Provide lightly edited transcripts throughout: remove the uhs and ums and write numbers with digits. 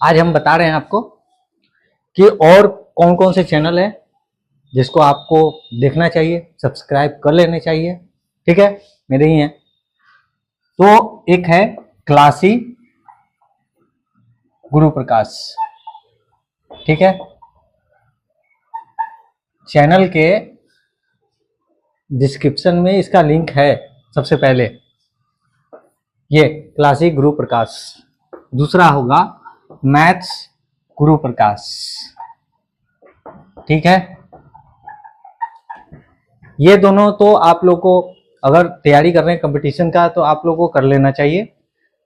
आज हम बता रहे हैं आपको कि और कौन कौन से चैनल है जिसको आपको देखना चाहिए, सब्सक्राइब कर लेने चाहिए। ठीक है, मेरे ही हैं। तो एक है क्लासी गुरु प्रकाश। ठीक है, चैनल के डिस्क्रिप्शन में इसका लिंक है। सबसे पहले ये क्लासी गुरु प्रकाश, दूसरा होगा मैथ्स गुरु प्रकाश। ठीक है, ये दोनों तो आप लोग को अगर तैयारी कर रहे हैं कंपटीशन का तो आप लोग को कर लेना चाहिए।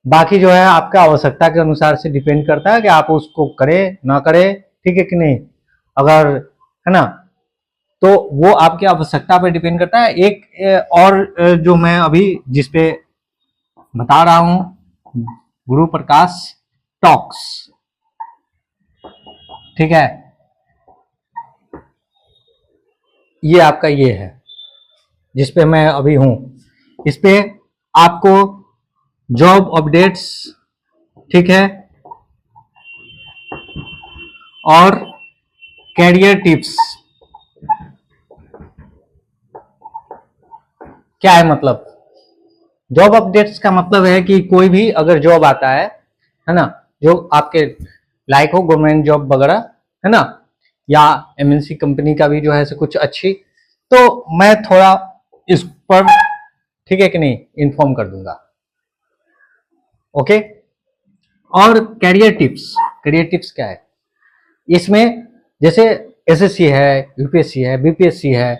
बाकी जो है आपका आवश्यकता के अनुसार से डिपेंड करता है कि आप उसको करें ना करें। ठीक है कि नहीं, अगर है ना, तो वो आपकी आवश्यकता पर डिपेंड करता है। एक और जो मैं अभी जिसपे बता रहा हूं, गुरु प्रकाश टॉक्स। ठीक है, ये आपका ये है जिसपे मैं अभी हूं। इस पे आपको जॉब अपडेट्स, ठीक है, और कैरियर टिप्स। क्या है मतलब? जॉब अपडेट्स का मतलब है कि कोई भी अगर जॉब आता है ना, जो आपके लाइक हो, गवर्नमेंट जॉब वगैरह, है ना, या एमएनसी कंपनी का भी जो है कुछ अच्छी, तो मैं थोड़ा इस पर, ठीक है कि नहीं, इन्फॉर्म कर दूंगा। ओके। और कैरियर टिप्स, कैरियर टिप्स क्या है इसमें? जैसे एसएससी है, यूपीएससी है, बीपीएससी है,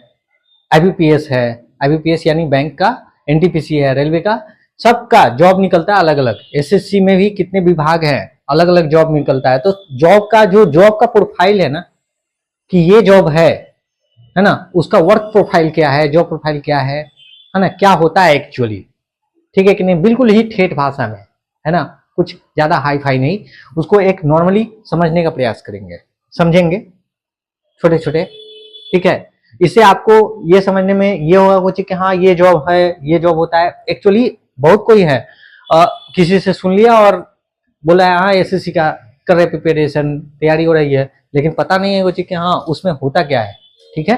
आईबीपीएस है, आईबीपीएस यानी बैंक का, एनटीपीसी है, रेलवे का, सबका जॉब निकलता है अलग अलग। एसएससी में भी कितने विभाग हैं, अलग अलग जॉब निकलता है। तो जॉब का जो जॉब का प्रोफाइल है ना, कि ये जॉब है ना, उसका वर्क प्रोफाइल क्या है, जॉब प्रोफाइल क्या है ना, क्या होता है एक्चुअली। ठीक है कि नहीं, बिल्कुल ही ठेठ भाषा में, है ना, कुछ ज्यादा हाई फाई नहीं, उसको एक नॉर्मली समझने का प्रयास करेंगे, समझेंगे छोटे छोटे। ठीक है, इससे आपको ये समझने में ये होगा कुछ कि हाँ ये जॉब है, ये जॉब होता है। एक्चुअली बहुत कोई है किसी से सुन लिया और बोला हाँ एसएससी का कर रहे, प्रिपरेशन तैयारी हो रही है, लेकिन पता नहीं है कुछ कि हाँ उसमें होता क्या है। ठीक है,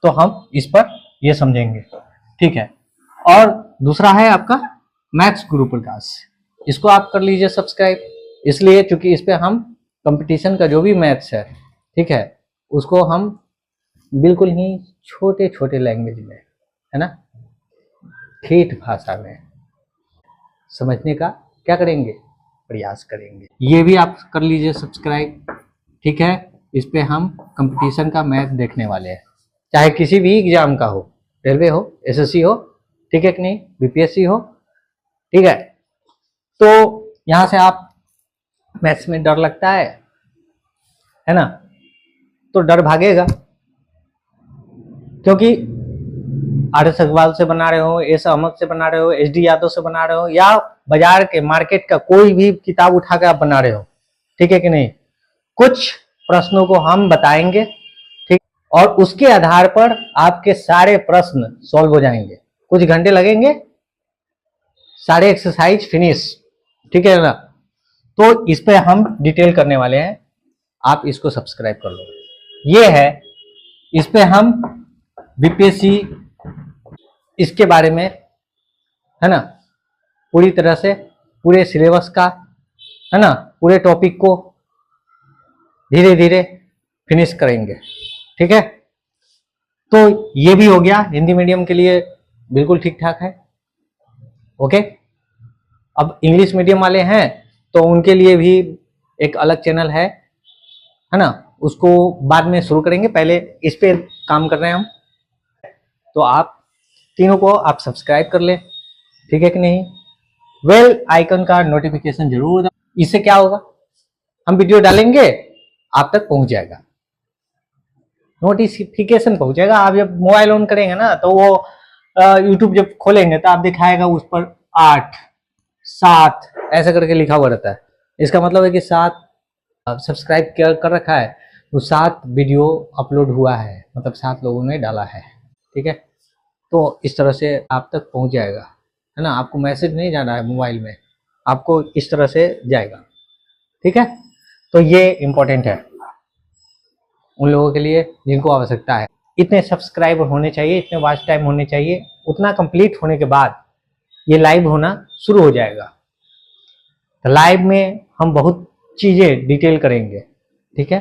तो हम इस पर ये समझेंगे। ठीक है, और दूसरा है आपका मैथ्स गुरु प्रकाश। इसको आप कर लीजिए सब्सक्राइब, इसलिए क्योंकि इस पे हम कंपटीशन का जो भी मैथ्स है, ठीक है, उसको हम बिल्कुल ही छोटे छोटे लैंग्वेज में, है ना, ठेठ भाषा में समझने का क्या करेंगे, प्रयास करेंगे। ये भी आप कर लीजिए सब्सक्राइब। ठीक है, इस पे हम कंपटीशन का मैथ देखने वाले हैं, चाहे किसी भी एग्जाम का हो, रेलवे हो, एसएससी हो, ठीक है कि नहीं, बीपीएससी हो। ठीक है, तो यहां से आप मैथ्स में डर लगता है ना, तो डर भागेगा, क्योंकि आर एस अग्रवाल से बना रहे हो, एस अहमद से बना रहे हो, एच डी यादव से बना रहे हो, या बाजार के मार्केट का कोई भी किताब उठाकर आप बना रहे हो, ठीक है कि नहीं, कुछ प्रश्नों को हम बताएंगे, ठीक, और उसके आधार पर आपके सारे प्रश्न सॉल्व हो जाएंगे। कुछ घंटे लगेंगे, सारे एक्सरसाइज फिनिश। ठीक है ना, तो इस पे हम डिटेल करने वाले हैं, आप इसको सब्सक्राइब कर लो। ये है, इस पे हम बीपीएससी इसके बारे में, है ना, पूरी तरह से पूरे सिलेबस का, है ना, पूरे टॉपिक को धीरे धीरे फिनिश करेंगे। ठीक है, तो ये भी हो गया, हिंदी मीडियम के लिए बिल्कुल ठीक ठाक है। ओके, अब इंग्लिश मीडियम वाले हैं तो उनके लिए भी एक अलग चैनल है ना, उसको बाद में शुरू करेंगे, पहले इस पे काम कर रहे हैं हम। तो आप तीनों को आप सब्सक्राइब कर ले, ठीक है कि नहीं, बेल आइकन का नोटिफिकेशन जरूर। इससे क्या होगा, हम वीडियो डालेंगे आप तक पहुंच जाएगा, नोटिफिकेशन पहुंचेगा। आप जब मोबाइल ऑन करेंगे ना, तो वो यूट्यूब जब खोलेंगे तो आप दिखाएगा उस पर 8 7 ऐसा करके लिखा हुआ रहता है। इसका मतलब है कि 7 सब्सक्राइब कर रखा है, तो 7 वीडियो अपलोड हुआ है, मतलब 7 लोगों ने डाला है। ठीक है, तो इस तरह से आप तक पहुंच जाएगा, है ना, आपको मैसेज नहीं जाना है मोबाइल में, आपको इस तरह से जाएगा। ठीक है, तो ये इम्पोर्टेंट है उन लोगों के लिए जिनको आवश्यकता है। इतने सब्सक्राइबर होने चाहिए, इतने वॉच टाइम होने चाहिए, उतना कंप्लीट होने के बाद ये लाइव होना शुरू हो जाएगा। तो लाइव में हम बहुत चीज़ें डिटेल करेंगे, ठीक है।